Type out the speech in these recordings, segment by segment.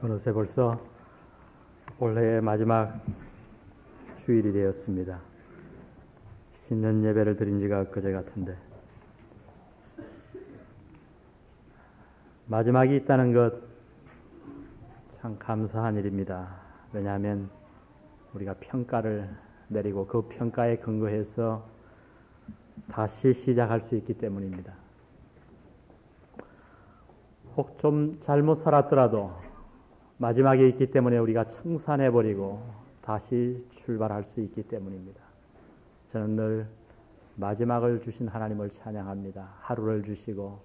어느새 벌써 올해의 마지막 주일이 되었습니다. 신년 예배를 드린 지가 엊그제 같은데 마지막이 있다는 것 참 감사한 일입니다. 왜냐하면 우리가 평가를 내리고 그 평가에 근거해서 다시 시작할 수 있기 때문입니다. 혹 좀 잘못 살았더라도 마지막에 있기 때문에 우리가 청산해버리고 다시 출발할 수 있기 때문입니다. 저는 늘 마지막을 주신 하나님을 찬양합니다. 하루를 주시고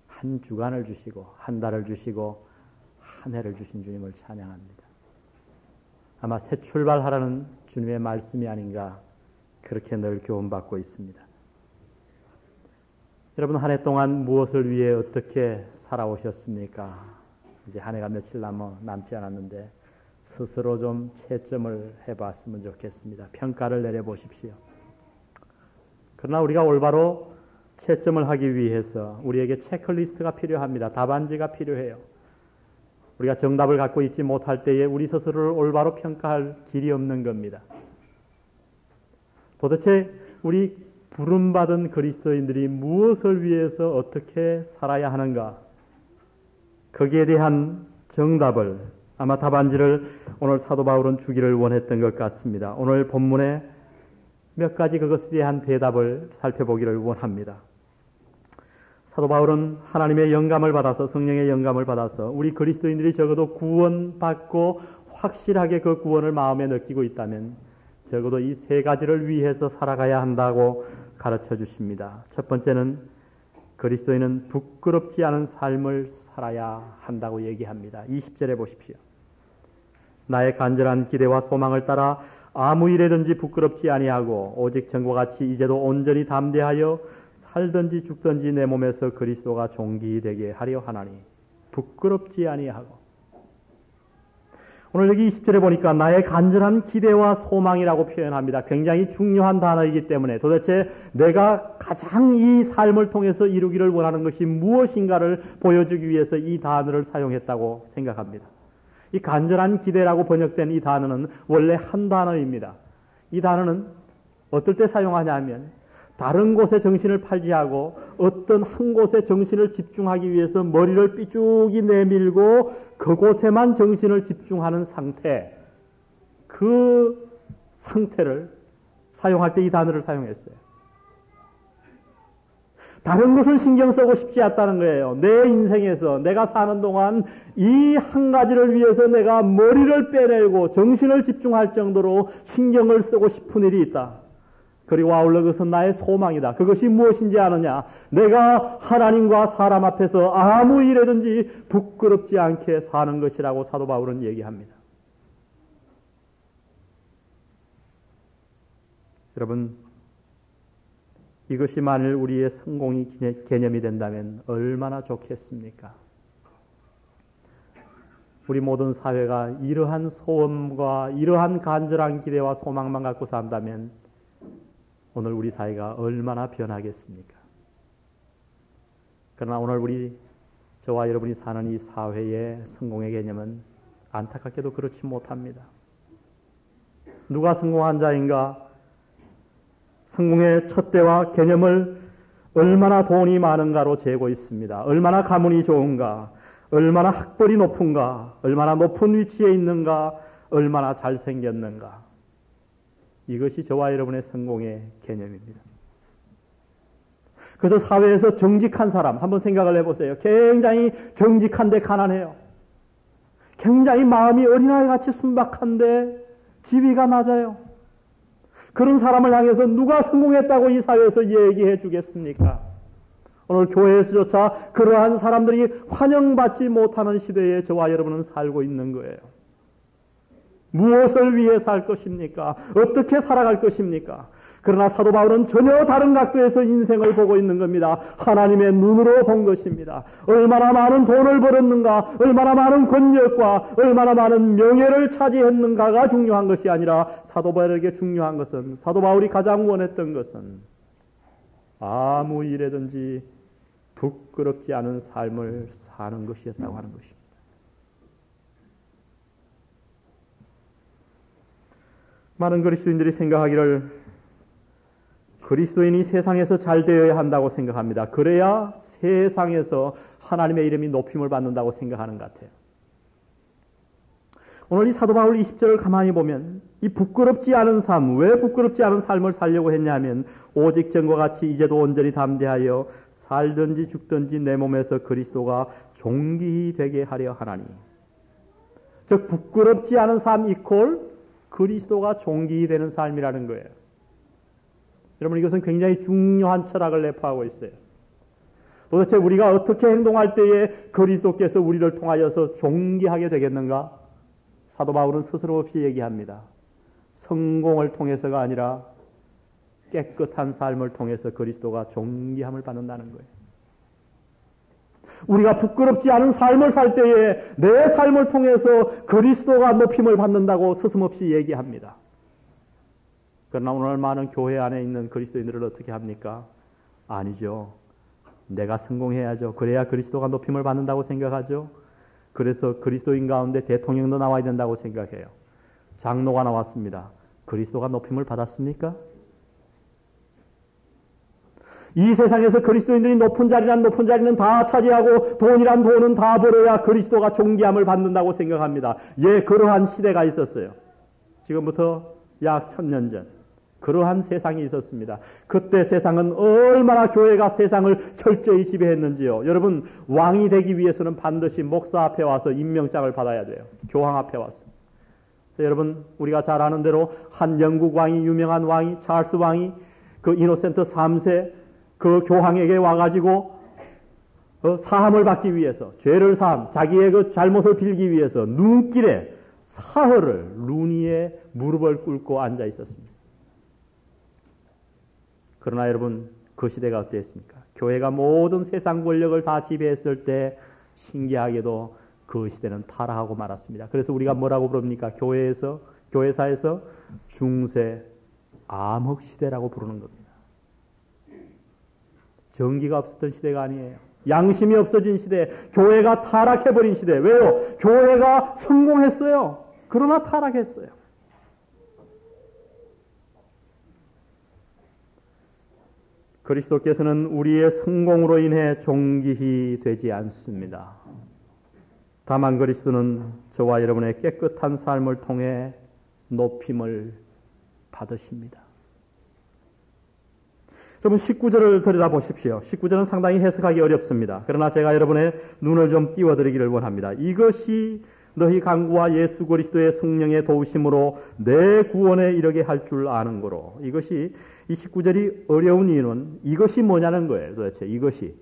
한 주간을 주시고 한 달을 주시고 한 해를 주신 주님을 찬양합니다. 아마 새 출발하라는 주님의 말씀이 아닌가 그렇게 늘 교훈받고 있습니다. 여러분 한 해 동안 무엇을 위해 어떻게 살아오셨습니까? 이제 한 해가 며칠 남지 않았는데 스스로 좀 채점을 해봤으면 좋겠습니다. 평가를 내려보십시오. 그러나 우리가 올바로 채점을 하기 위해서 우리에게 체크리스트가 필요합니다. 답안지가 필요해요. 우리가 정답을 갖고 있지 못할 때에 우리 스스로를 올바로 평가할 길이 없는 겁니다. 도대체 우리 부름받은 그리스도인들이 무엇을 위해서 어떻게 살아야 하는가? 거기에 대한 정답을 아마 답안지를 오늘 사도 바울은 주기를 원했던 것 같습니다. 오늘 본문에 몇 가지 그것에 대한 대답을 살펴보기를 원합니다. 사도 바울은 하나님의 영감을 받아서 성령의 영감을 받아서 우리 그리스도인들이 적어도 구원받고 확실하게 그 구원을 마음에 느끼고 있다면 적어도 이 세 가지를 위해서 살아가야 한다고 가르쳐 주십니다. 첫 번째는 그리스도인은 부끄럽지 않은 삶을 살아야 한다고 얘기합니다. 20절에 보십시오. 나의 간절한 기대와 소망을 따라 아무 일에든지 부끄럽지 아니하고 오직 전과 같이 이제도 온전히 담대하여 살든지 죽든지 내 몸에서 그리스도가 존귀되게 하려 하나니 부끄럽지 아니하고. 오늘 여기 20절에 보니까 나의 간절한 기대와 소망이라고 표현합니다. 굉장히 중요한 단어이기 때문에 도대체 내가 가장 이 삶을 통해서 이루기를 원하는 것이 무엇인가를 보여주기 위해서 이 단어를 사용했다고 생각합니다. 이 간절한 기대라고 번역된 이 단어는 원래 한 단어입니다. 이 단어는 어떨 때 사용하냐 하면 다른 곳에 정신을 팔지하고 어떤 한 곳에 정신을 집중하기 위해서 머리를 삐죽이 내밀고 그곳에만 정신을 집중하는 상태, 그 상태를 사용할 때 이 단어를 사용했어요. 다른 것은 신경 쓰고 싶지 않다는 거예요. 내 인생에서 내가 사는 동안 이 한 가지를 위해서 내가 머리를 빼내고 정신을 집중할 정도로 신경을 쓰고 싶은 일이 있다. 그리고 아울러 그것은 나의 소망이다. 그것이 무엇인지 아느냐? 내가 하나님과 사람 앞에서 아무 일에든지 부끄럽지 않게 사는 것이라고 사도 바울은 얘기합니다. 여러분, 이것이 만일 우리의 성공의 개념이 된다면 얼마나 좋겠습니까? 우리 모든 사회가 이러한 소원과 이러한 간절한 기대와 소망만 갖고 산다면 오늘 우리 사회가 얼마나 변하겠습니까? 그러나 오늘 저와 여러분이 사는 이 사회의 성공의 개념은 안타깝게도 그렇지 못합니다. 누가 성공한 자인가? 성공의 촛대와 개념을 얼마나 돈이 많은가로 재고 있습니다. 얼마나 가문이 좋은가? 얼마나 학벌이 높은가? 얼마나 높은 위치에 있는가? 얼마나 잘생겼는가? 이것이 저와 여러분의 성공의 개념입니다. 그래서 사회에서 정직한 사람 한번 생각을 해보세요. 굉장히 정직한데 가난해요. 굉장히 마음이 어린아이같이 순박한데 지위가 낮아요. 그런 사람을 향해서 누가 성공했다고 이 사회에서 얘기해 주겠습니까? 오늘 교회에서조차 그러한 사람들이 환영받지 못하는 시대에 저와 여러분은 살고 있는 거예요. 무엇을 위해 살 것입니까? 어떻게 살아갈 것입니까? 그러나 사도 바울은 전혀 다른 각도에서 인생을 보고 있는 겁니다. 하나님의 눈으로 본 것입니다. 얼마나 많은 돈을 벌었는가, 얼마나 많은 권력과 얼마나 많은 명예를 차지했는가가 중요한 것이 아니라 사도 바울에게 중요한 것은, 사도 바울이 가장 원했던 것은 아무 일에든지 부끄럽지 않은 삶을 사는 것이었다고 하는 것입니다. 많은 그리스도인들이 생각하기를 그리스도인이 세상에서 잘 되어야 한다고 생각합니다. 그래야 세상에서 하나님의 이름이 높임을 받는다고 생각하는 것 같아요. 오늘 이 사도 바울 20절을 가만히 보면 이 부끄럽지 않은 삶, 왜 부끄럽지 않은 삶을 살려고 했냐면 오직 전과 같이 이제도 온전히 담대하여 살든지 죽든지 내 몸에서 그리스도가 존귀히 되게 하려 하나니. 즉 부끄럽지 않은 삶 이퀄 그리스도가 존귀히 되는 삶이라는 거예요. 여러분 이것은 굉장히 중요한 철학을 내포하고 있어요. 도대체 우리가 어떻게 행동할 때에 그리스도께서 우리를 통하여서 존귀하게 되겠는가? 사도 바울은 스스럼 없이 얘기합니다. 성공을 통해서가 아니라 깨끗한 삶을 통해서 그리스도가 존귀함을 받는다는 거예요. 우리가 부끄럽지 않은 삶을 살 때에 내 삶을 통해서 그리스도가 높임을 받는다고 스스럼없이 얘기합니다. 그러나 오늘 많은 교회 안에 있는 그리스도인들을 어떻게 합니까? 아니죠. 내가 성공해야죠. 그래야 그리스도가 높임을 받는다고 생각하죠. 그래서 그리스도인 가운데 대통령도 나와야 된다고 생각해요. 장로가 나왔습니다. 그리스도가 높임을 받았습니까? 이 세상에서 그리스도인들이 높은 자리는 다 차지하고 돈이란 돈은 다 벌어야 그리스도가 존귀함을 받는다고 생각합니다. 예, 그러한 시대가 있었어요. 지금부터 약 1000년 전 그러한 세상이 있었습니다. 그때 세상은 얼마나 교회가 세상을 철저히 지배했는지요. 여러분 왕이 되기 위해서는 반드시 목사 앞에 와서 임명장을 받아야 돼요. 교황 앞에 와서. 여러분 우리가 잘 아는 대로 한 영국 왕이 유명한 왕이 찰스 왕이 그 이노센트 3세 그 교황에게 와가지고 사함을 받기 위해서 죄를 사함 자기의 그 잘못을 빌기 위해서 눈길에 사흘을 눈 위에 무릎을 꿇고 앉아 있었습니다. 그러나 여러분 그 시대가 어땠습니까? 교회가 모든 세상 권력을 다 지배했을 때 신기하게도 그 시대는 타락하고 말았습니다. 그래서 우리가 뭐라고 부릅니까? 교회사에서 중세 암흑 시대라고 부르는 겁니다. 정기가 없었던 시대가 아니에요. 양심이 없어진 시대, 교회가 타락해버린 시대. 왜요? 교회가 성공했어요. 그러나 타락했어요. 그리스도께서는 우리의 성공으로 인해 존귀히 되지 않습니다. 다만 그리스도는 저와 여러분의 깨끗한 삶을 통해 높임을 받으십니다. 여러분 19절을 들여다보십시오. 19절은 상당히 해석하기 어렵습니다. 그러나 제가 여러분의 눈을 좀 띄워드리기를 원합니다. 이것이 너희 강구와 예수 그리스도의 성령의 도우심으로 내 구원에 이르게 할 줄 아는 거로. 이것이 이 19절이 어려운 이유는 이것이 뭐냐는 거예요. 도대체 이것이.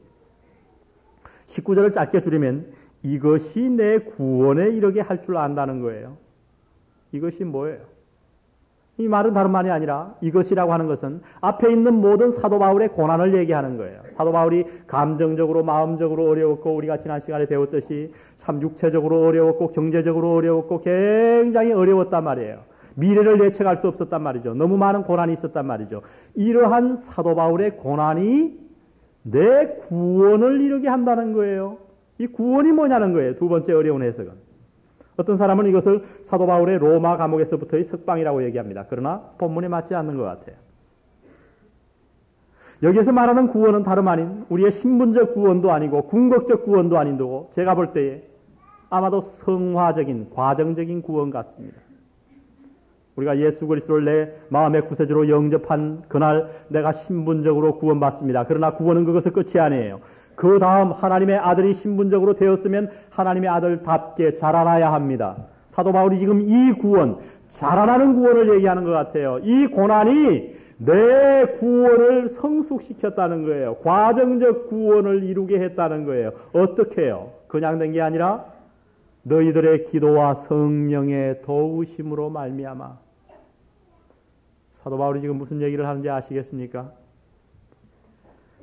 19절을 짧게 줄이면 이것이 내 구원에 이르게 할 줄 안다는 거예요. 이것이 뭐예요? 이 말은 다른 말이 아니라 이것이라고 하는 것은 앞에 있는 모든 사도 바울의 고난을 얘기하는 거예요. 사도 바울이 감정적으로 마음적으로 어려웠고 우리가 지난 시간에 배웠듯이 참 육체적으로 어려웠고 경제적으로 어려웠고 굉장히 어려웠단 말이에요. 미래를 예측할 수 없었단 말이죠. 너무 많은 고난이 있었단 말이죠. 이러한 사도 바울의 고난이 내 구원을 이루게 한다는 거예요. 이 구원이 뭐냐는 거예요. 두 번째 어려운 해석은. 어떤 사람은 이것을 사도 바울의 로마 감옥에서부터의 석방이라고 얘기합니다. 그러나 본문에 맞지 않는 것 같아요. 여기에서 말하는 구원은 다름 아닌 우리의 신분적 구원도 아니고 궁극적 구원도 아닌데 제가 볼 때에 아마도 성화적인 과정적인 구원 같습니다. 우리가 예수 그리스도를 내 마음의 구세주로 영접한 그날 내가 신분적으로 구원받습니다. 그러나 구원은 그것을 끝이 아니에요. 그 다음 하나님의 아들이 신분적으로 되었으면 하나님의 아들답게 자라나야 합니다. 사도 바울이 지금 이 구원, 자라나는 구원을 얘기하는 것 같아요. 이 고난이 내 구원을 성숙시켰다는 거예요. 과정적 구원을 이루게 했다는 거예요. 어떻게 해요? 그냥 된 게 아니라 너희들의 기도와 성령의 도우심으로 말미암아. 사도 바울이 지금 무슨 얘기를 하는지 아시겠습니까?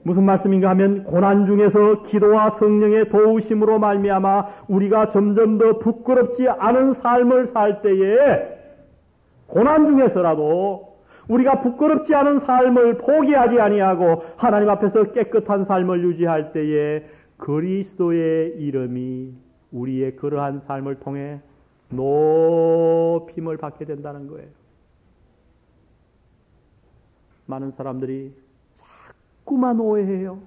무슨 말씀인가 하면 고난 중에서 기도와 성령의 도우심으로 말미암아 우리가 점점 더 부끄럽지 않은 삶을 살 때에 고난 중에서라도 우리가 부끄럽지 않은 삶을 포기하지 아니하고 하나님 앞에서 깨끗한 삶을 유지할 때에 그리스도의 이름이 우리의 그러한 삶을 통해 높임을 받게 된다는 거예요. 많은 사람들이 자꾸만 오해해요.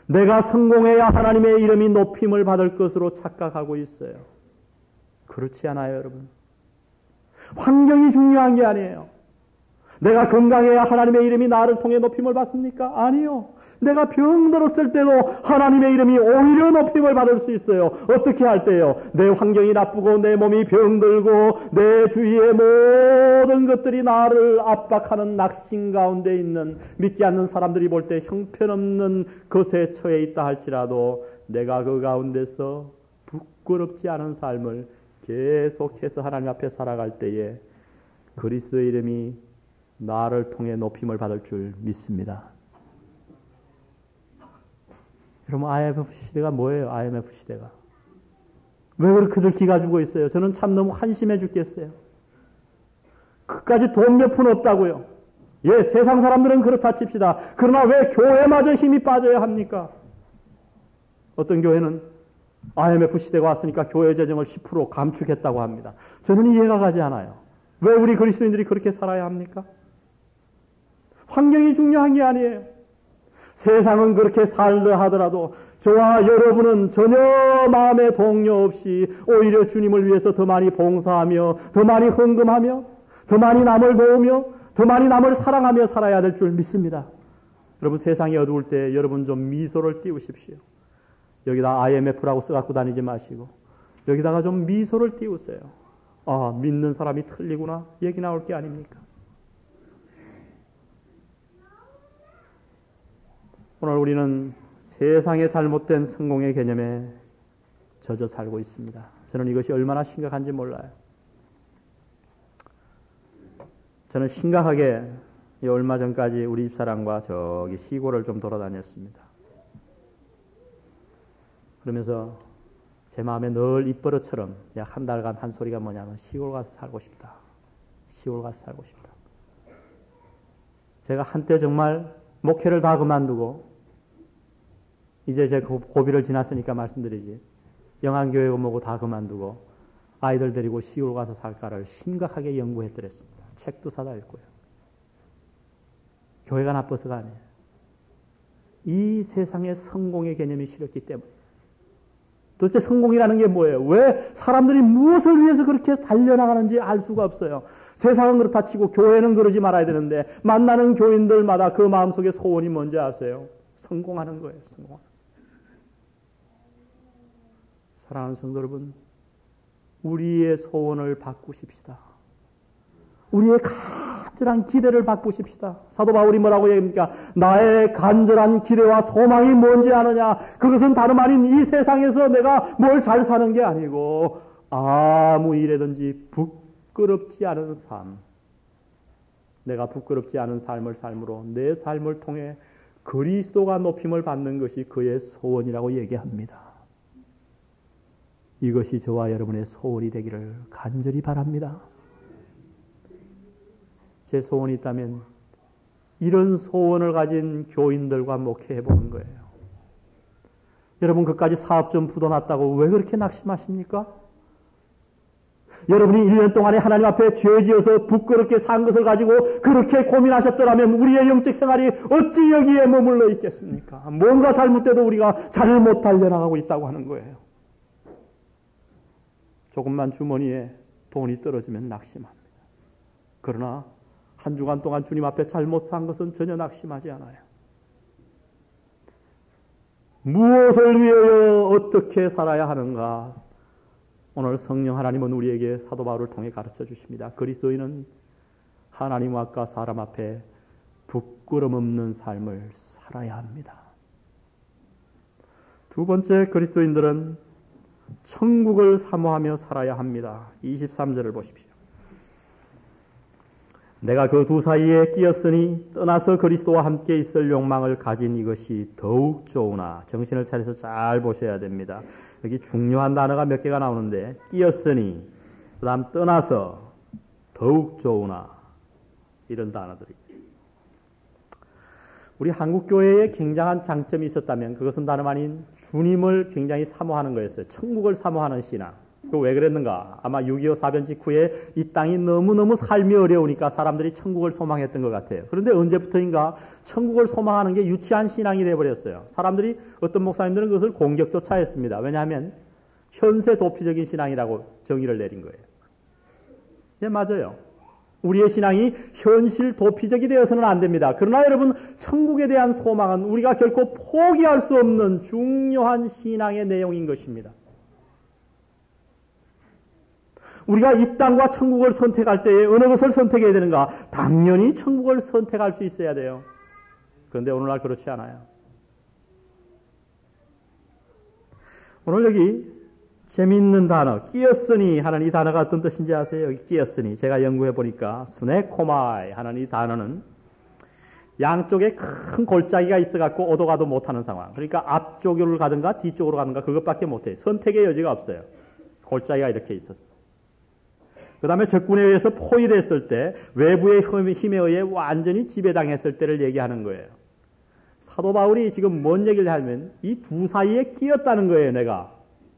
내가 성공해야 하나님의 이름이 높임을 받을 것으로 착각하고 있어요. 그렇지 않아요, 여러분. 환경이 중요한 게 아니에요. 내가 건강해야 하나님의 이름이 나를 통해 높임을 받습니까? 아니요. 내가 병들었을 때도 하나님의 이름이 오히려 높임을 받을 수 있어요. 어떻게 할 때요? 내 환경이 나쁘고 내 몸이 병들고 내 주위의 모든 것들이 나를 압박하는 낙심 가운데 있는 믿지 않는 사람들이 볼 때 형편없는 것에 처해 있다 할지라도 내가 그 가운데서 부끄럽지 않은 삶을 계속해서 하나님 앞에 살아갈 때에 그리스도의 이름이 나를 통해 높임을 받을 줄 믿습니다. 여러분, IMF 시대가 뭐예요? IMF 시대가. 왜 그렇게들 기가 주고 있어요? 저는 참 너무 한심해 죽겠어요. 그까지 돈 몇 푼 없다고요. 예, 세상 사람들은 그렇다 칩시다. 그러나 왜 교회마저 힘이 빠져야 합니까? 어떤 교회는 IMF 시대가 왔으니까 교회 재정을 10% 감축했다고 합니다. 저는 이해가 가지 않아요. 왜 우리 그리스도인들이 그렇게 살아야 합니까? 환경이 중요한 게 아니에요. 세상은 그렇게 살려 하더라도 저와 여러분은 전혀 마음의 동요 없이 오히려 주님을 위해서 더 많이 봉사하며 더 많이 헌금하며 더 많이 남을 도우며 더 많이 남을 사랑하며 살아야 될 줄 믿습니다. 여러분, 세상이 어두울 때 여러분 좀 미소를 띄우십시오. 여기다 IMF라고 써갖고 다니지 마시고 여기다가 좀 미소를 띄우세요. 아, 믿는 사람이 틀리구나 얘기 나올 게 아닙니까? 오늘 우리는 세상의 잘못된 성공의 개념에 젖어 살고 있습니다. 저는 이것이 얼마나 심각한지 몰라요. 저는 심각하게 얼마 전까지 우리 집사람과 저기 시골을 좀 돌아다녔습니다. 그러면서 제 마음에 늘 입버릇처럼 약 한 달간 한 소리가 뭐냐면 시골 가서 살고 싶다. 시골 가서 살고 싶다. 제가 한때 정말 목회를 다 그만두고 이제 제 고비를 지났으니까 말씀드리지. 영안교회고 뭐고 다 그만두고 아이들 데리고 시골 가서 살까를 심각하게 연구했더랬습니다. 책도 사다 읽고요. 교회가 나빠서가 아니에요. 이 세상의 성공의 개념이 싫었기 때문에. 도대체 성공이라는 게 뭐예요? 왜 사람들이 무엇을 위해서 그렇게 달려나가는지 알 수가 없어요. 세상은 그렇다 치고 교회는 그러지 말아야 되는데 만나는 교인들마다 그 마음속에 소원이 뭔지 아세요? 성공하는 거예요. 성공하는 거예요. 사랑하는 성도 여러분, 우리의 소원을 바꾸십시다. 우리의 간절한 기대를 바꾸십시다. 사도 바울이 뭐라고 얘기합니까? 나의 간절한 기대와 소망이 뭔지 아느냐? 그것은 다름 아닌 이 세상에서 내가 뭘 잘 사는 게 아니고 아무 일에든지 부끄럽지 않은 삶. 내가 부끄럽지 않은 삶을 삶으로 내 삶을 통해 그리스도가 높임을 받는 것이 그의 소원이라고 얘기합니다. 이것이 저와 여러분의 소원이 되기를 간절히 바랍니다. 제 소원이 있다면 이런 소원을 가진 교인들과 목회해 보는 거예요. 여러분, 그까지 사업 좀 부도났다고 왜 그렇게 낙심하십니까? 여러분이 1년 동안에 하나님 앞에 죄 지어서 부끄럽게 산 것을 가지고 그렇게 고민하셨더라면 우리의 영적 생활이 어찌 여기에 머물러 있겠습니까? 뭔가 잘못돼도 우리가 잘못 달려나가고 있다고 하는 거예요. 조금만 주머니에 돈이 떨어지면 낙심합니다. 그러나 한 주간 동안 주님 앞에 잘못 산 것은 전혀 낙심하지 않아요. 무엇을 위하여 어떻게 살아야 하는가? 오늘 성령 하나님은 우리에게 사도 바울을 통해 가르쳐 주십니다. 그리스도인은 하나님 앞과 사람 앞에 부끄럼 없는 삶을 살아야 합니다. 두 번째, 그리스도인들은 천국을 사모하며 살아야 합니다. 23절을 보십시오. 내가 그 두 사이에 끼었으니 떠나서 그리스도와 함께 있을 욕망을 가진 이것이 더욱 좋으나, 정신을 차려서 잘 보셔야 됩니다. 여기 중요한 단어가 몇 개가 나오는데, 끼었으니, 그 다음 떠나서, 더욱 좋으나, 이런 단어들이. 우리 한국교회에 굉장한 장점이 있었다면 그것은 다름 아닌 주님을 굉장히 사모하는 거였어요. 천국을 사모하는 신앙. 왜 그랬는가? 아마 6.25 사변 직후에 이 땅이 너무너무 삶이 어려우니까 사람들이 천국을 소망했던 것 같아요. 그런데 언제부터인가 천국을 소망하는 게 유치한 신앙이 되어버렸어요. 사람들이, 어떤 목사님들은 그것을 공격조차 했습니다. 왜냐하면 현세 도피적인 신앙이라고 정의를 내린 거예요. 예, 맞아요. 우리의 신앙이 현실 도피적이 되어서는 안 됩니다. 그러나 여러분, 천국에 대한 소망은 우리가 결코 포기할 수 없는 중요한 신앙의 내용인 것입니다. 우리가 이 땅과 천국을 선택할 때에 어느 것을 선택해야 되는가? 당연히 천국을 선택할 수 있어야 돼요. 그런데 오늘날 그렇지 않아요. 오늘 여기 재미있는 단어, 끼었으니 하는 이 단어가 어떤 뜻인지 아세요? 여기 끼었으니. 제가 연구해 보니까 수네코마이 하는 이 단어는 양쪽에 큰 골짜기가 있어갖고 오도 가도 못하는 상황. 그러니까 앞쪽으로 가든가 뒤쪽으로 가든가 그것밖에 못해요. 선택의 여지가 없어요. 골짜기가 이렇게 있었어요. 그 다음에 적군에 의해서 포위됐을 때, 외부의 힘에 의해 완전히 지배당했을 때를 얘기하는 거예요. 사도 바울이 지금 뭔 얘기를 하면 이 두 사이에 끼었다는 거예요, 내가.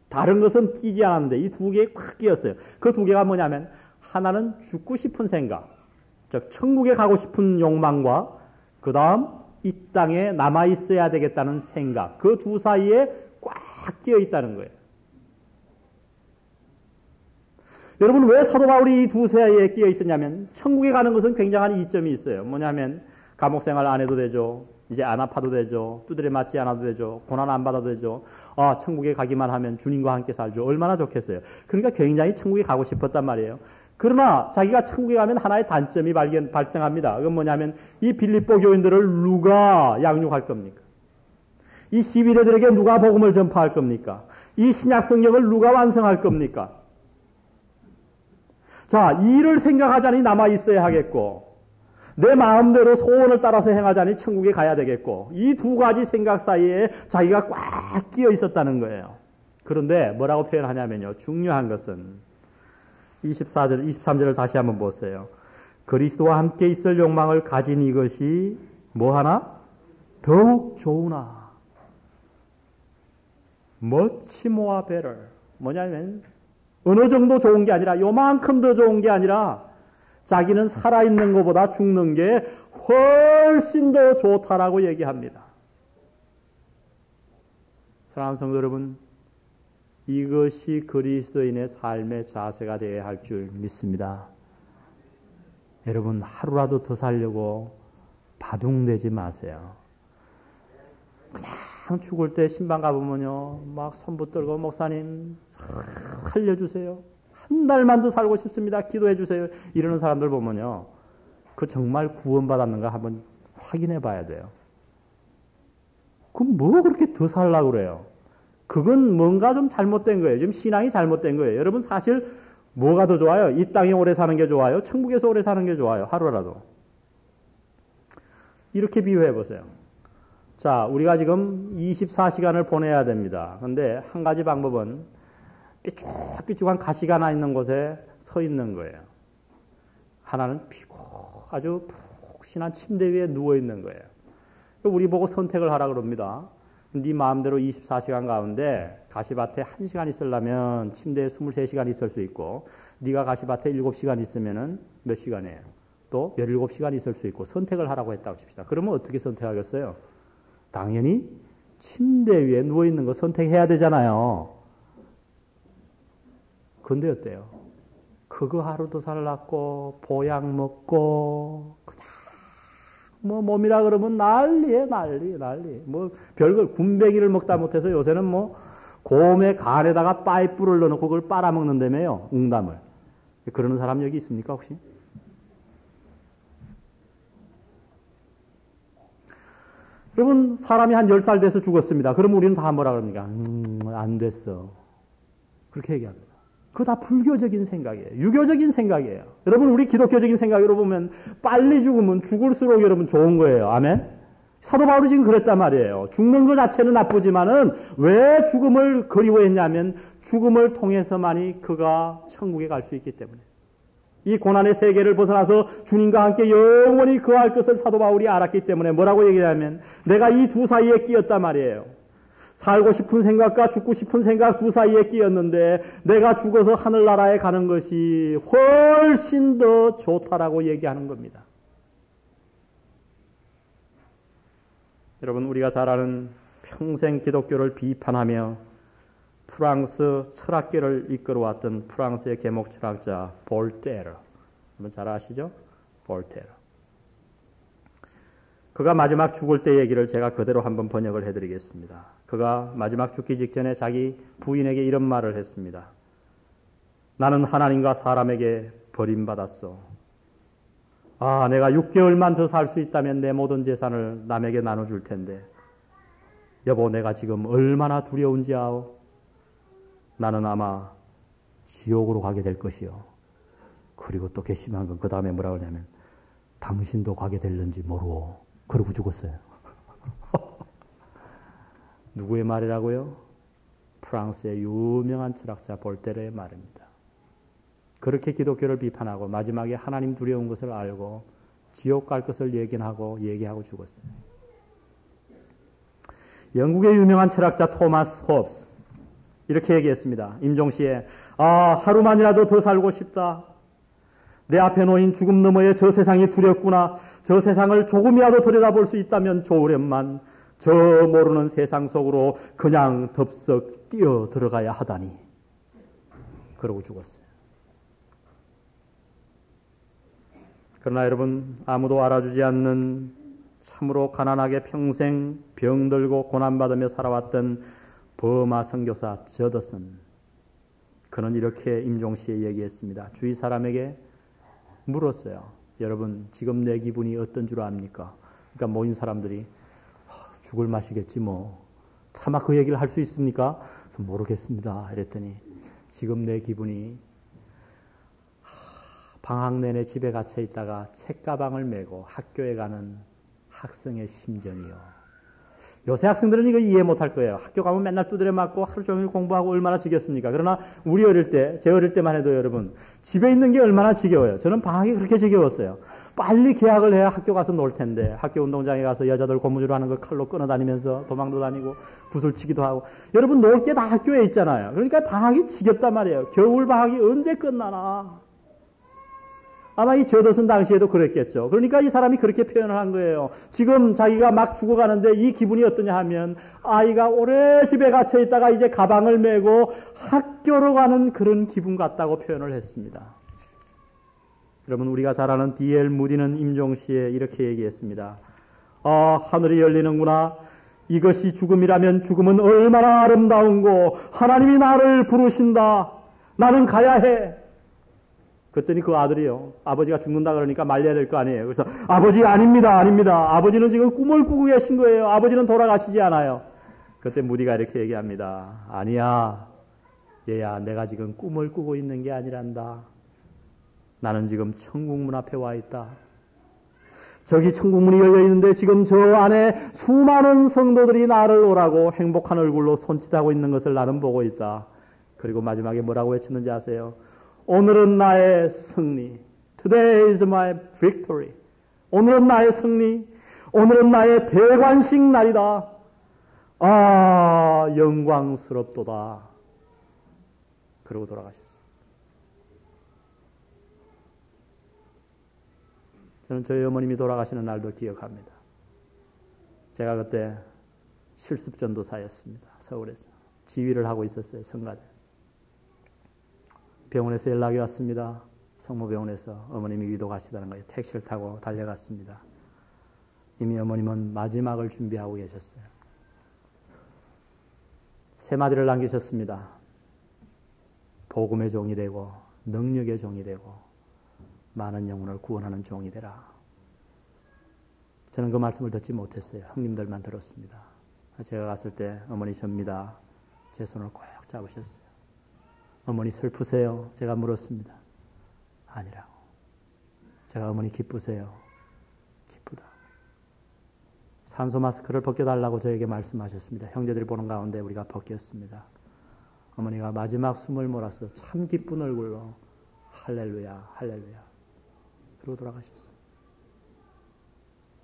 다른 것은 끼지 않았는데 이 두 개에 꽉 끼었어요. 그 두 개가 뭐냐면, 하나는 죽고 싶은 생각, 즉 천국에 가고 싶은 욕망과 그 다음 이 땅에 남아있어야 되겠다는 생각, 그 두 사이에 꽉 끼어 있다는 거예요. 여러분, 왜 사도 바울이 이 두 사이에 끼어 있었냐면, 천국에 가는 것은 굉장한 이점이 있어요. 뭐냐면, 감옥 생활 안 해도 되죠. 이제 안 아파도 되죠. 두드려 맞지 않아도 되죠. 고난 안 받아도 되죠. 천국에 가기만 하면 주님과 함께 살죠. 얼마나 좋겠어요. 그러니까 굉장히 천국에 가고 싶었단 말이에요. 그러나 자기가 천국에 가면 하나의 단점이 발생합니다. 그건 뭐냐면, 이 빌립보 교인들을 누가 양육할 겁니까? 이 시비레들에게 누가 복음을 전파할 겁니까? 이 신약 성경을 누가 완성할 겁니까? 자, 이를 생각하자니 남아 있어야 하겠고, 내 마음대로 소원을 따라서 행하자니 천국에 가야 되겠고, 이 두 가지 생각 사이에 자기가 꽉 끼어 있었다는 거예요. 그런데 뭐라고 표현하냐면요, 중요한 것은 24절, 23절을 다시 한번 보세요. 그리스도와 함께 있을 욕망을 가진 이것이 뭐하나? 더욱 좋으나. 머치모아 베럴. 뭐냐면 어느 정도 좋은 게 아니라, 요만큼 더 좋은 게 아니라, 자기는 살아있는 것보다 죽는 게 훨씬 더 좋다라고 얘기합니다. 사랑하는 성도 여러분, 이것이 그리스도인의 삶의 자세가 되어야 할 줄 믿습니다. 여러분, 하루라도 더 살려고 바둥대지 마세요. 그냥 죽을 때 신방 가보면요, 막 손부 떨고, 목사님 살려주세요. 한 달만 더 살고 싶습니다. 기도해 주세요. 이러는 사람들 보면요, 그 정말 구원받았는가 한번 확인해 봐야 돼요. 그럼 뭐 그렇게 더 살라고 그래요? 그건 뭔가 좀 잘못된 거예요. 지금 신앙이 잘못된 거예요. 여러분, 사실 뭐가 더 좋아요? 이 땅에 오래 사는 게 좋아요? 천국에서 오래 사는 게 좋아요? 하루라도. 이렇게 비유해 보세요. 자, 우리가 지금 24시간을 보내야 됩니다. 그런데 한 가지 방법은 삐쭉삐쭉한 가시가 나 있는 곳에 서 있는 거예요. 하나는 피고 아주 푹신한 침대 위에 누워 있는 거예요. 우리 보고 선택을 하라 그럽니다. 네 마음대로 24시간 가운데 가시밭에 1시간 있으려면 침대에 23시간 있을 수 있고, 네가 가시밭에 7시간 있으면은 몇 시간이에요? 또 17시간 있을 수 있고, 선택을 하라고 했다고 칩시다. 그러면 어떻게 선택하겠어요? 당연히 침대 위에 누워 있는 거 선택해야 되잖아요. 근데 어때요? 그거 하루 더 살랐고, 보약 먹고, 그냥, 몸이라 그러면 난리에 난리. 별걸, 군뱅이를 먹다 못해서 요새는 곰의 간에다가 파이프를 넣어놓고 그걸 빨아먹는다며요, 웅담을. 그러는 사람 여기 있습니까, 혹시? 여러분, 사람이 한 10살 돼서 죽었습니다. 그럼 우리는 다 뭐라 그럽니까? 안 됐어. 그렇게 얘기합니다. 그거 다 불교적인 생각이에요. 유교적인 생각이에요. 여러분, 우리 기독교적인 생각으로 보면 빨리 죽으면 죽을수록 여러분 좋은 거예요. 아멘? 사도 바울이 지금 그랬단 말이에요. 죽는 것 자체는 나쁘지만은 왜 죽음을 그리워했냐면, 죽음을 통해서만이 그가 천국에 갈 수 있기 때문에. 이 고난의 세계를 벗어나서 주님과 함께 영원히 거할 것을 사도 바울이 알았기 때문에 뭐라고 얘기하냐면, 내가 이 두 사이에 끼었단 말이에요. 살고 싶은 생각과 죽고 싶은 생각 두 사이에 끼었는데 내가 죽어서 하늘나라에 가는 것이 훨씬 더 좋다라고 얘기하는 겁니다. 여러분, 우리가 잘 아는 평생 기독교를 비판하며 프랑스 철학계를 이끌어왔던 프랑스의 계목 철학자 볼테르, 여러분 잘 아시죠? 볼테르. 그가 마지막 죽을 때 얘기를 제가 그대로 한번 번역을 해드리겠습니다. 그가 마지막 죽기 직전에 자기 부인에게 이런 말을 했습니다. 나는 하나님과 사람에게 버림받았어. 내가 6개월만 더 살 수 있다면 내 모든 재산을 남에게 나눠줄 텐데 여보, 내가 지금 얼마나 두려운지 아오? 나는 아마 지옥으로 가게 될 것이요. 그리고 또 괘씸한 건 그 다음에 뭐라고 하냐면 당신도 가게 될는지 모르오. 그러고 죽었어요. 누구의 말이라고요? 프랑스의 유명한 철학자 볼테르의 말입니다. 그렇게 기독교를 비판하고 마지막에 하나님 두려운 것을 알고 지옥 갈 것을 얘기하고 죽었어요. 영국의 유명한 철학자 토마스 홉스 이렇게 얘기했습니다. 임종시에 하루만이라도 더 살고 싶다. 내 앞에 놓인 죽음 너머의 저 세상이 두렵구나. 저 세상을 조금이라도 들여다볼 수 있다면 좋으련만 저 모르는 세상 속으로 그냥 덥석 뛰어 들어가야 하다니. 그러고 죽었어요. 그러나 여러분, 아무도 알아주지 않는 참으로 가난하게 평생 병들고 고난받으며 살아왔던 버마 선교사 저더슨, 그는 이렇게 임종시에 얘기했습니다. 주위 사람에게 물었어요. 여러분, 지금 내 기분이 어떤 줄 압니까? 그러니까 모인 사람들이 죽을 맛이겠지 뭐. 차마 그 얘기를 할 수 있습니까? 그래서 모르겠습니다. 이랬더니 지금 내 기분이 방학 내내 집에 갇혀 있다가 책가방을 메고 학교에 가는 학생의 심정이요. 요새 학생들은 이거 이해 못할 거예요. 학교 가면 맨날 두드려 맞고 하루 종일 공부하고 얼마나 지겹습니까? 그러나 우리 어릴 때, 제 어릴 때만 해도 여러분, 집에 있는 게 얼마나 지겨워요. 저는 방학이 그렇게 지겨웠어요. 빨리 개학을 해야 학교 가서 놀 텐데, 학교 운동장에 가서 여자들 고무줄 하는 거 칼로 끊어다니면서 도망도 다니고 구슬치기도 하고. 여러분, 놀 게 다 학교에 있잖아요. 그러니까 방학이 지겹단 말이에요. 겨울 방학이 언제 끝나나. 아마 이 저더슨 당시에도 그랬겠죠. 그러니까 이 사람이 그렇게 표현을 한 거예요. 지금 자기가 막 죽어가는데 이 기분이 어떠냐 하면 아이가 오래 집에 갇혀 있다가 이제 가방을 메고 학교로 가는 그런 기분 같다고 표현을 했습니다. 여러분, 우리가 잘 아는 D.L. 무디는 임종시에 이렇게 얘기했습니다. 하늘이 열리는구나. 이것이 죽음이라면 죽음은 얼마나 아름다운고 하나님이 나를 부르신다. 나는 가야 해. 그랬더니 그 아들이요. 아버지가 죽는다 그러니까 말려야 될 거 아니에요. 그래서 아버지 아닙니다. 아버지는 지금 꿈을 꾸고 계신 거예요. 아버지는 돌아가시지 않아요. 그때 무디가 이렇게 얘기합니다. 아니야. 얘야, 내가 지금 꿈을 꾸고 있는 게 아니란다. 나는 지금 천국문 앞에 와 있다. 저기 천국문이 열려 있는데 지금 저 안에 수많은 성도들이 나를 오라고 행복한 얼굴로 손짓하고 있는 것을 나는 보고 있다. 그리고 마지막에 뭐라고 외쳤는지 아세요? 오늘은 나의 승리. Today is my victory. 오늘은 나의 승리. 오늘은 나의 대관식 날이다. 영광스럽도다. 그러고 돌아가셨어요. 저는 저희 어머님이 돌아가시는 날도 기억합니다. 제가 그때 실습전도사였습니다. 서울에서. 지휘를 하고 있었어요. 성가대. 병원에서 연락이 왔습니다. 성모병원에서 어머님이 위독하시다는 거예요. 택시를 타고 달려갔습니다. 이미 어머님은 마지막을 준비하고 계셨어요. 세 마디를 남기셨습니다. 복음의 종이 되고 능력의 종이 되고 많은 영혼을 구원하는 종이 되라. 저는 그 말씀을 듣지 못했어요. 형님들만 들었습니다. 제가 갔을 때 어머니 접니다. 제 손을 꼭 잡으셨어요. 어머니 슬프세요? 제가 물었습니다. 아니라고. 제가 어머니 기쁘세요? 기쁘다. 산소 마스크를 벗겨달라고 저에게 말씀하셨습니다. 형제들이 보는 가운데 우리가 벗겼습니다. 어머니가 마지막 숨을 몰아서 참 기쁜 얼굴로 할렐루야, 할렐루야. 그러고 돌아가셨어요.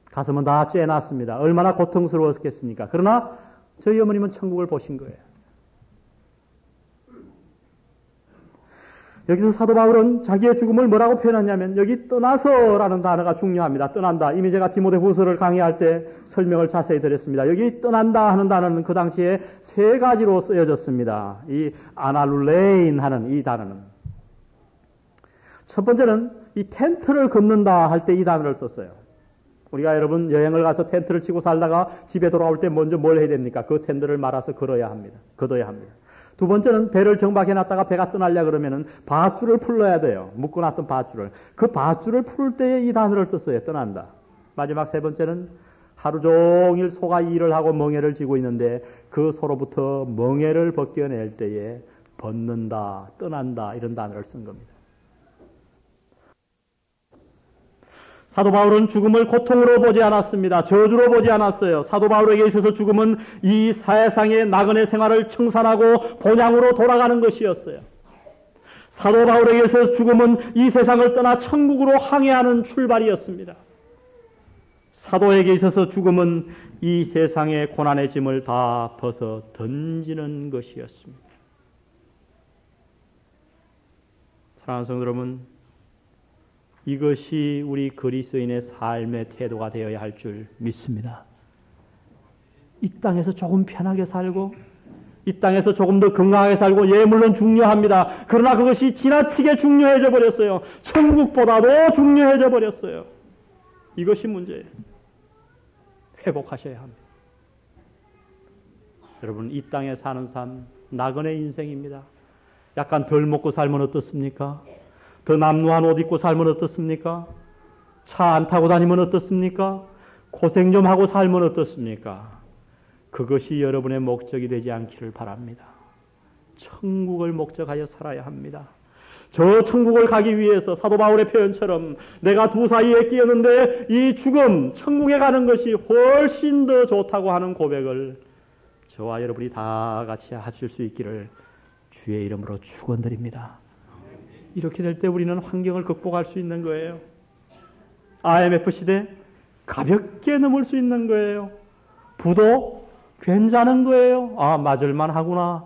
가슴은 다 쬐놨습니다. 얼마나 고통스러웠겠습니까? 그러나 저희 어머님은 천국을 보신 거예요. 여기서 사도 바울은 자기의 죽음을 뭐라고 표현하냐면 여기 떠나서라는 단어가 중요합니다. 떠난다. 이미 제가 디모데후서를 강의할 때 설명을 자세히 드렸습니다. 여기 떠난다 하는 단어는 그 당시에 세 가지로 쓰여졌습니다. 이 아날룰레인 하는 이 단어는. 첫 번째는 이 텐트를 걷는다 할 때 이 단어를 썼어요. 우리가 여러분 여행을 가서 텐트를 치고 살다가 집에 돌아올 때 먼저 뭘 해야 됩니까? 그 텐트를 말아서 걸어야 합니다. 걷어야 합니다. 두 번째는 배를 정박해 놨다가 배가 떠나려 그러면은 밧줄을 풀러야 돼요. 묶어놨던 밧줄을. 그 밧줄을 풀 때에 이 단어를 썼어요. 떠난다. 마지막 세 번째는 하루 종일 소가 일을 하고 멍에를 쥐고 있는데 그 소로부터 멍에를 벗겨낼 때에 벗는다, 떠난다 이런 단어를 쓴 겁니다. 사도 바울은 죽음을 고통으로 보지 않았습니다. 저주로 보지 않았어요. 사도 바울에게 있어서 죽음은 이 세상의 나그네 생활을 청산하고 본향으로 돌아가는 것이었어요. 사도 바울에게 있어서 죽음은 이 세상을 떠나 천국으로 항해하는 출발이었습니다. 사도에게 있어서 죽음은 이 세상의 고난의 짐을 다 벗어 던지는 것이었습니다. 사랑하는 성도 여러분, 이것이 우리 그리스도인의 삶의 태도가 되어야 할 줄 믿습니다. 이 땅에서 조금 편하게 살고 이 땅에서 조금 더 건강하게 살고 예 물론 중요합니다. 그러나 그것이 지나치게 중요해져 버렸어요. 천국보다도 중요해져 버렸어요. 이것이 문제예요. 회복하셔야 합니다. 여러분 이 땅에 사는 삶 나그네 인생입니다. 약간 덜 먹고 살면 어떻습니까? 더 남루한 옷 입고 살면 어떻습니까? 차 안 타고 다니면 어떻습니까? 고생 좀 하고 살면 어떻습니까? 그것이 여러분의 목적이 되지 않기를 바랍니다. 천국을 목적하여 살아야 합니다. 저 천국을 가기 위해서 사도 바울의 표현처럼 내가 두 사이에 끼었는데 이 죽음, 천국에 가는 것이 훨씬 더 좋다고 하는 고백을 저와 여러분이 다 같이 하실 수 있기를 주의 이름으로 축원드립니다. 이렇게 될 때 우리는 환경을 극복할 수 있는 거예요. IMF 시대 가볍게 넘을 수 있는 거예요. 부도 괜찮은 거예요. 아, 맞을만 하구나.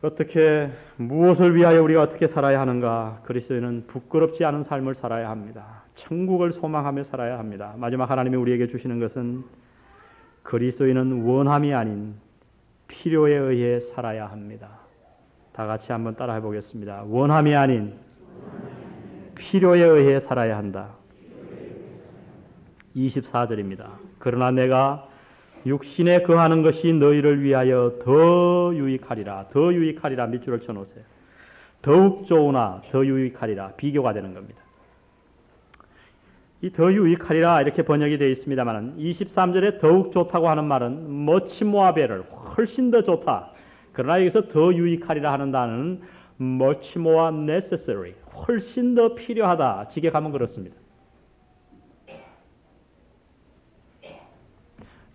어떻게, 무엇을 위하여 우리가 어떻게 살아야 하는가? 그리스도인은 부끄럽지 않은 삶을 살아야 합니다. 천국을 소망하며 살아야 합니다. 마지막 하나님이 우리에게 주시는 것은 그리스도인은 원함이 아닌 필요에 의해 살아야 합니다. 다 같이 한번 따라해 보겠습니다. 원함이 아닌 필요에 의해 살아야 한다. 24절입니다. 그러나 내가 육신에 거하는 것이 너희를 위하여 더 유익하리라. 더 유익하리라. 밑줄을 쳐놓으세요. 더욱 좋으나 더 유익하리라. 비교가 되는 겁니다. 이 더 유익하리라 이렇게 번역이 되어 있습니다만 23절에 더욱 좋다고 하는 말은 much more better, 훨씬 더 좋다. 그러나 여기서 더 유익하리라 하는 단어는 much more necessary, 훨씬 더 필요하다. 직역하면 그렇습니다.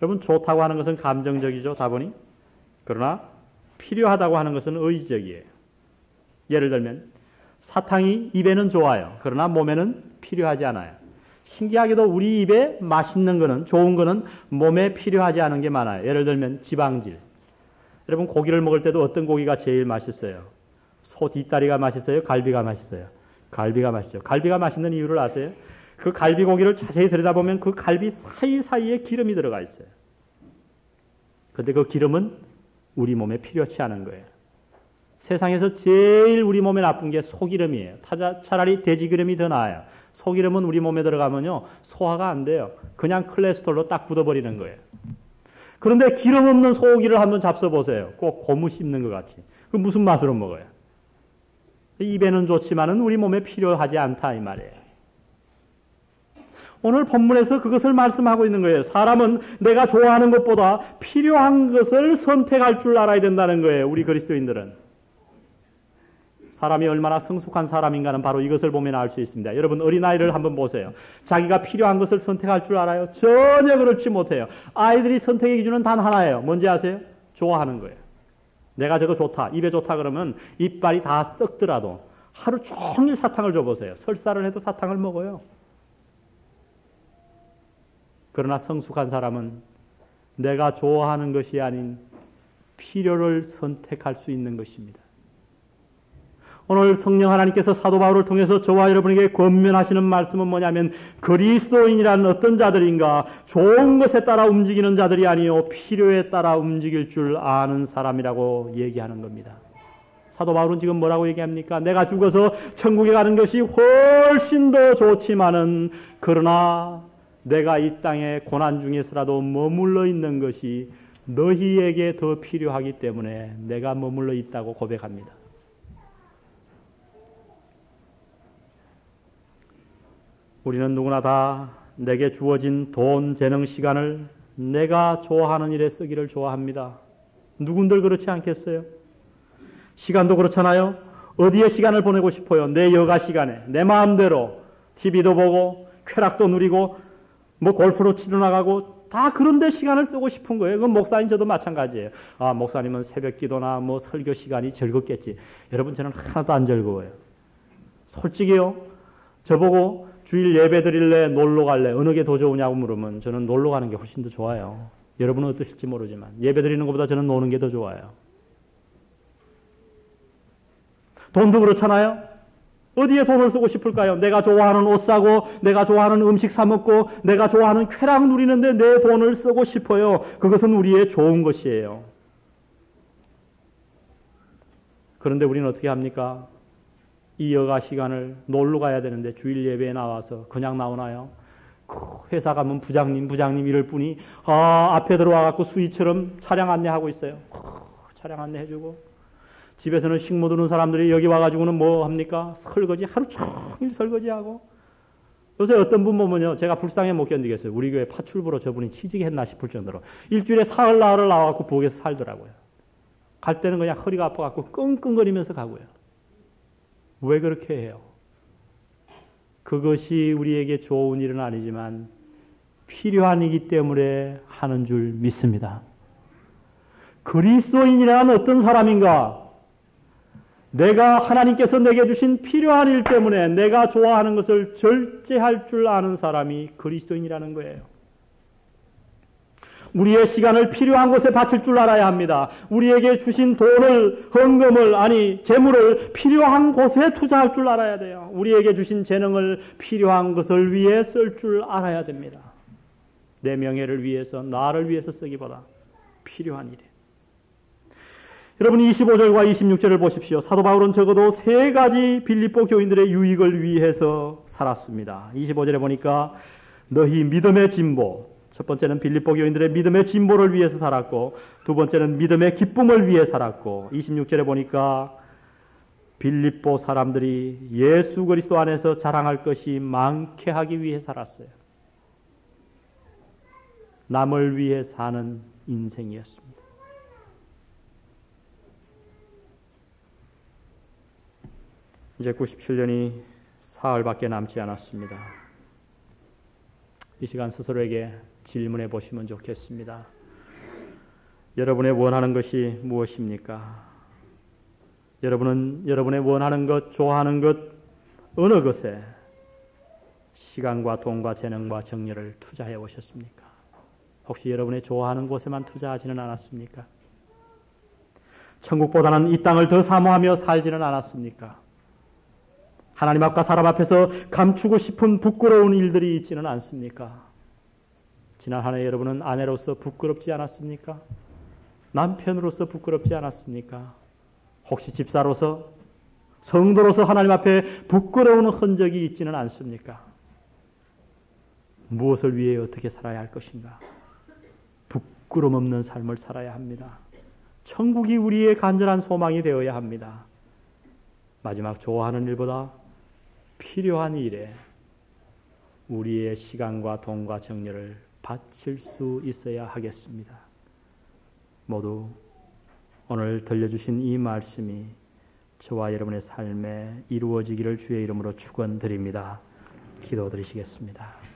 여러분 좋다고 하는 것은 감정적이죠. 다보니. 그러나 필요하다고 하는 것은 의지적이에요. 예를 들면 사탕이 입에는 좋아요. 그러나 몸에는 필요하지 않아요. 신기하게도 우리 입에 맛있는 거는, 좋은 거는 몸에 필요하지 않은 게 많아요. 예를 들면 지방질. 여러분 고기를 먹을 때도 어떤 고기가 제일 맛있어요? 소 뒷다리가 맛있어요? 갈비가 맛있어요? 갈비가 맛있죠. 갈비가 맛있는 이유를 아세요? 그 갈비 고기를 자세히 들여다보면 그 갈비 사이사이에 기름이 들어가 있어요. 그런데 그 기름은 우리 몸에 필요치 않은 거예요. 세상에서 제일 우리 몸에 나쁜 게 소기름이에요. 차라리 돼지기름이 더 나아요. 소기름은 우리 몸에 들어가면요 소화가 안 돼요. 그냥 콜레스테롤로 딱 굳어버리는 거예요. 그런데 기름 없는 소고기를 한번 잡숴보세요. 꼭 고무 씹는 것 같이. 그 무슨 맛으로 먹어요? 입에는 좋지만은 우리 몸에 필요하지 않다 이 말이에요. 오늘 본문에서 그것을 말씀하고 있는 거예요. 사람은 내가 좋아하는 것보다 필요한 것을 선택할 줄 알아야 된다는 거예요. 우리 그리스도인들은. 사람이 얼마나 성숙한 사람인가는 바로 이것을 보면 알 수 있습니다. 여러분 어린아이를 한번 보세요. 자기가 필요한 것을 선택할 줄 알아요? 전혀 그렇지 못해요. 아이들이 선택의 기준은 단 하나예요. 뭔지 아세요? 좋아하는 거예요. 내가 저거 좋다, 입에 좋다 그러면 이빨이 다 썩더라도 하루 종일 사탕을 줘보세요. 설사를 해도 사탕을 먹어요. 그러나 성숙한 사람은 내가 좋아하는 것이 아닌 필요를 선택할 수 있는 것입니다. 오늘 성령 하나님께서 사도 바울을 통해서 저와 여러분에게 권면하시는 말씀은 뭐냐면 그리스도인이라는 어떤 자들인가? 좋은 것에 따라 움직이는 자들이 아니요 필요에 따라 움직일 줄 아는 사람이라고 얘기하는 겁니다. 사도 바울은 지금 뭐라고 얘기합니까? 내가 죽어서 천국에 가는 것이 훨씬 더 좋지만은 그러나 내가 이 땅의 고난 중에서라도 머물러 있는 것이 너희에게 더 필요하기 때문에 내가 머물러 있다고 고백합니다. 우리는 누구나 다 내게 주어진 돈, 재능, 시간을 내가 좋아하는 일에 쓰기를 좋아합니다. 누군들 그렇지 않겠어요? 시간도 그렇잖아요. 어디에 시간을 보내고 싶어요? 내 여가 시간에 내 마음대로 TV도 보고 쾌락도 누리고 뭐 골프로 치러 나가고 다 그런 데 시간을 쓰고 싶은 거예요. 그건 목사님 저도 마찬가지예요. 아, 목사님은 새벽 기도나 뭐 설교 시간이 즐겁겠지. 여러분 저는 하나도 안 즐거워요. 솔직히요. 저보고 주일 예배 드릴래? 놀러 갈래? 어느 게 더 좋으냐고 물으면 저는 놀러 가는 게 훨씬 더 좋아요. 여러분은 어떠실지 모르지만 예배 드리는 것보다 저는 노는 게 더 좋아요. 돈도 그렇잖아요. 어디에 돈을 쓰고 싶을까요? 내가 좋아하는 옷 사고 내가 좋아하는 음식 사 먹고 내가 좋아하는 쾌락 누리는데 내 돈을 쓰고 싶어요. 그것은 우리의 좋은 것이에요. 그런데 우리는 어떻게 합니까? 이 여가 시간을 놀러 가야 되는데 주일 예배에 나와서 그냥 나오나요? 회사 가면 부장님 이럴 뿐이 앞에 들어와 갖고 수위처럼 차량 안내하고 있어요. 차량 안내해주고 집에서는 식모 두는 사람들이 여기 와가지고는 뭐 합니까? 설거지 하루 종일 설거지하고 요새 어떤 분 보면요 제가 불쌍해 못 견디겠어요. 우리 교회 파출부로 저분이 취직했나 싶을 정도로 일주일에 사흘 나흘을 나와갖고 부엌에서 살더라고요. 갈 때는 그냥 허리가 아파갖고 끙끙거리면서 가고요. 왜 그렇게 해요? 그것이 우리에게 좋은 일은 아니지만 필요한 일이기 때문에 하는 줄 믿습니다. 그리스도인이란 어떤 사람인가? 내가 하나님께서 내게 주신 필요한 일 때문에 내가 좋아하는 것을 절제할 줄 아는 사람이 그리스도인이라는 거예요. 우리의 시간을 필요한 곳에 바칠 줄 알아야 합니다. 우리에게 주신 돈을, 헌금을, 재물을 필요한 곳에 투자할 줄 알아야 돼요. 우리에게 주신 재능을 필요한 것을 위해 쓸 줄 알아야 됩니다. 내 명예를 위해서, 나를 위해서 쓰기보다 필요한 일에. 여러분 25절과 26절을 보십시오. 사도 바울은 적어도 세 가지 빌립보 교인들의 유익을 위해서 살았습니다. 25절에 보니까 너희 믿음의 진보, 첫 번째는 빌립보 교인들의 믿음의 진보를 위해서 살았고 두 번째는 믿음의 기쁨을 위해 살았고 26절에 보니까 빌립보 사람들이 예수 그리스도 안에서 자랑할 것이 많게 하기 위해 살았어요. 남을 위해 사는 인생이었습니다. 이제 97년이 사흘밖에 남지 않았습니다. 이 시간 스스로에게 질문해 보시면 좋겠습니다. 여러분의 원하는 것이 무엇입니까? 여러분은 여러분의 원하는 것, 좋아하는 것, 어느 것에 시간과 돈과 재능과 정열을 투자해 오셨습니까? 혹시 여러분의 좋아하는 곳에만 투자하지는 않았습니까? 천국보다는 이 땅을 더 사모하며 살지는 않았습니까? 하나님 앞과 사람 앞에서 감추고 싶은 부끄러운 일들이 있지는 않습니까? 지난 한 해 여러분은 아내로서 부끄럽지 않았습니까? 남편으로서 부끄럽지 않았습니까? 혹시 집사로서, 성도로서 하나님 앞에 부끄러운 흔적이 있지는 않습니까? 무엇을 위해 어떻게 살아야 할 것인가? 부끄럼 없는 삶을 살아야 합니다. 천국이 우리의 간절한 소망이 되어야 합니다. 마지막 좋아하는 일보다 필요한 일에 우리의 시간과 돈과 정열을 바칠 수 있어야 하겠습니다. 모두 오늘 들려주신 이 말씀이 저와 여러분의 삶에 이루어지기를 주의 이름으로 축원드립니다. 기도드리시겠습니다.